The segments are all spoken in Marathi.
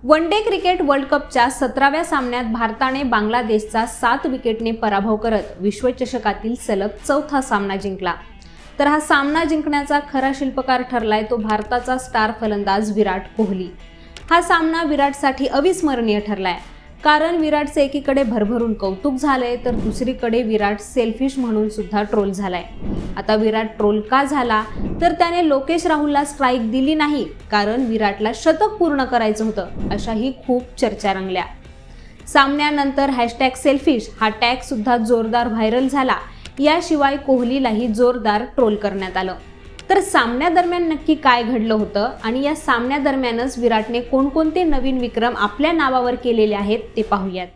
वन डे क्रिकेट वर्ल्ड कपच्या 17व्या सामन्यात भारताने बांगलादेशचा 7 विकेटने पराभव करत विश्वचषकातील सलग चौथा सामना जिंकला। तर हा सामना जिंकण्याचा खरा शिल्पकार ठरलाय तो भारताचा स्टार फलंदाज विराट कोहली। हा सामना विराटसाठी अविस्मरणीय ठरलाय, कारण विराटचे एकीकडे भरभरून कौतुक झालंय तर दुसरीकडे विराट सेल्फिश म्हणून सुद्धा ट्रोल झालाय। आता विराट ट्रोल का झाला तर त्याने लोकेश राहुलला स्ट्राईक दिली नाही, कारण विराटला शतक पूर्ण करायचं होतं, अशाही खूप चर्चा रंगल्या। सामन्यानंतर #सेल्फिश हा टॅग सुद्धा जोरदार व्हायरल झाला। याशिवाय कोहलीलाही जोरदार ट्रोल करण्यात आलं। तर सामन्यादरम्यान नक्की काय घडलं होतं आणि या सामन्यादरम्यानच विराटने कोणकोणते नवीन विक्रम आपल्या नावावर केलेले आहेत ते पाहूयात।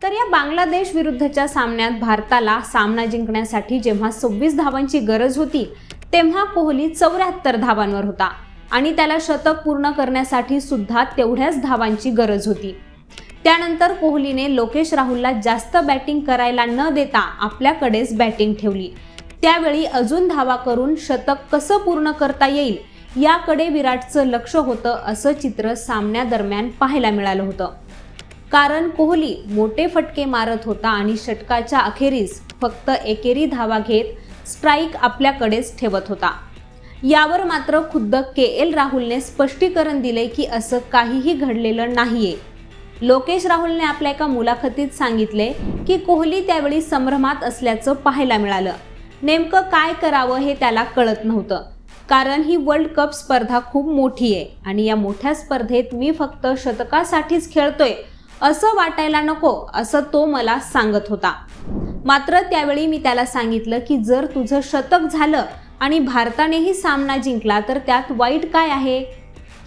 तर या बांगलादेश विरुद्धच्या सामन्यात भारताला सामना जिंकण्यासाठी जेव्हा 26 धावांची गरज होती तेव्हा कोहली 74 धावांवर होता आणि त्याला शतक पूर्ण करण्यासाठी सुद्धा तेवढ्याच धावांची गरज होती। त्यानंतर कोहलीने लोकेश राहुलला जास्त बॅटिंग करायला न देता आपल्याकडेच बॅटिंग ठेवली। त्यावेळी अजून धावा करून शतक कसं पूर्ण करता येईल याकडे विराटचं लक्ष होतं, असं चित्र सामन्यादरम्यान पाहायला मिळालं होतं। कारण कोहली मोठे फटके मारत होता आणि षटकाच्या अखेरीस फक्त एकेरी धावा घेत स्ट्राईक आपल्याकडेच ठेवत होता। यावर मात्र खुद्द KL राहुलने स्पष्टीकरण दिले की असं काहीही घडलेलं नाहीये। लोकेश राहुलने आपल्या एका मुलाखतीत सांगितले की कोहली त्यावेळी संभ्रमात असल्याचं पाहायला मिळालं। नेमकं काय करावं हे त्याला कळत नव्हतं, कारण ही वर्ल्ड कप स्पर्धा खूप मोठी आहे आणि या मोठ्या स्पर्धेत मी फक्त शतकासाठीच खेळतोय असं वाटायला नको, असं तो मला सांगत होता। मात्र त्यावेळी मी त्याला सांगितलं की जर तुझं शतक झालं आणि भारतानेही सामना जिंकला तर त्यात वाईट काय आहे।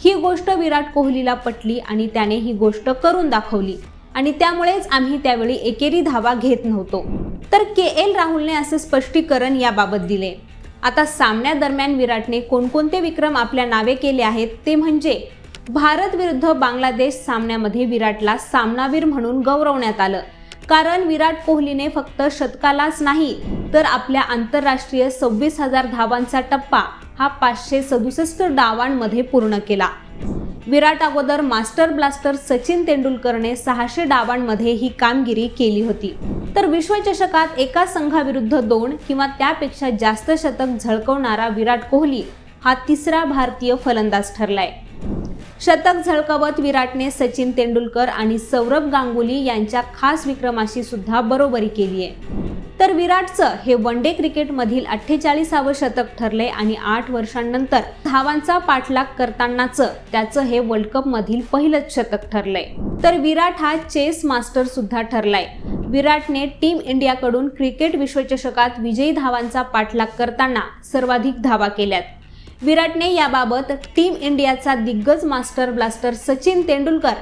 ही गोष्ट विराट कोहलीला पटली आणि त्याने ही गोष्ट करून दाखवली आणि त्यामुळेच आम्ही त्यावेळी एकेरी धावा घेत नव्हतो। तर KL राहुलने असे स्पष्टीकरण याबाबत दिले। आता सामन्यादरम्यान विराटने कोणकोणते विक्रम आपल्या नावे केले आहेत ते म्हणजे भारत विरुद्ध बांगलादेश सामन्यामध्ये विराटला सामनावीर म्हणून गौरवण्यात आलं, कारण विराट कोहलीने फक्त शतकालाच नाही तर आपल्या आंतरराष्ट्रीय 26,000 धावांचा टप्पा हा 567 डावांमध्ये पूर्ण केला। विराट अगोदर मास्टर ब्लास्टर सचिन तेंडुलकरने 600 डावांमध्ये ही कामगिरी केली होती। तर विश्वचषकात एका संघाविरुद्ध 2 किंवा त्यापेक्षा जास्त शतक झळकवणारा विराट कोहली हा तिसरा भारतीय फलंदाज ठरलाय। शतक झळकवत विराटने सचिन तेंडुलकर आणि सौरभ गांगुली यांच्या खास विक्रमाशी सुद्धा बरोबरी केली आहे। तर विराटचं हे वन डे क्रिकेटमधील 48वे शतक ठरले आणि 8 वर्षांनंतर धावांचा पाठलाग करतानाचं त्याचं हे वर्ल्ड कप मधील पहिलंच शतक ठरलंय। तर विराट हा चेस मास्टर सुद्धा ठरलाय। विराटने टीम इंडियाकडून क्रिकेट विश्वचषकात विजयी धावांचा पाठलाग करताना सर्वाधिक धावा केल्यात। विराटने याबाबत टीम इंडियाचा दिग्गज मास्टर ब्लास्टर सचिन तेंडुलकर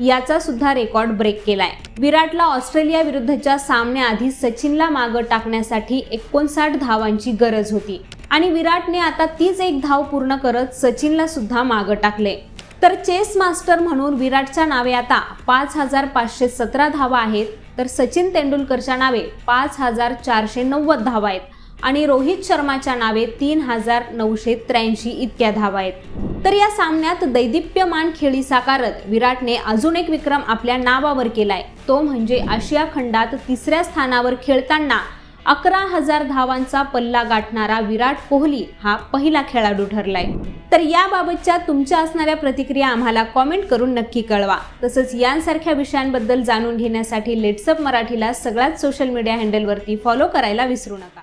याचा सुद्धा रेकॉर्ड ब्रेक केलाय। विराटला ऑस्ट्रेलिया विरुद्धच्या सामन्याआधी सचिनला मागं टाकण्यासाठी 59 धावांची गरज होती आणि विराटने आता तीच एक धाव पूर्ण करत सचिनला सुद्धा मागं टाकले। तर चेस मास्टर म्हणून विराटच्या नावे आता 5,517 धावा आहेत, तर सचिन तेंडुलकरच्या नावे 5,490 धावा आहेत आणि रोहित शर्माच्या नावे 3,983 इतक्या धावा आहेत। तर या सामन्यात दैदिप्यमान खेळी साकारत विराटने अजून एक विक्रम आपल्या नावावर केलाय, तो म्हणजे आशिया खंडात 3ऱ्या स्थानावर खेळताना 11,000 धावांचा पल्ला गाठणारा विराट कोहली हा पहिला खेळाडू ठरलाय। तर याबाबतच्या तुमच्या असणाऱ्या प्रतिक्रिया आम्हाला कॉमेंट करून नक्की कळवा। तसंच यांसारख्या विषयांबद्दल जाणून घेण्यासाठी लेट्सअप मराठीला सगळ्याच सोशल मीडिया हँडलवरती फॉलो करायला विसरू नका।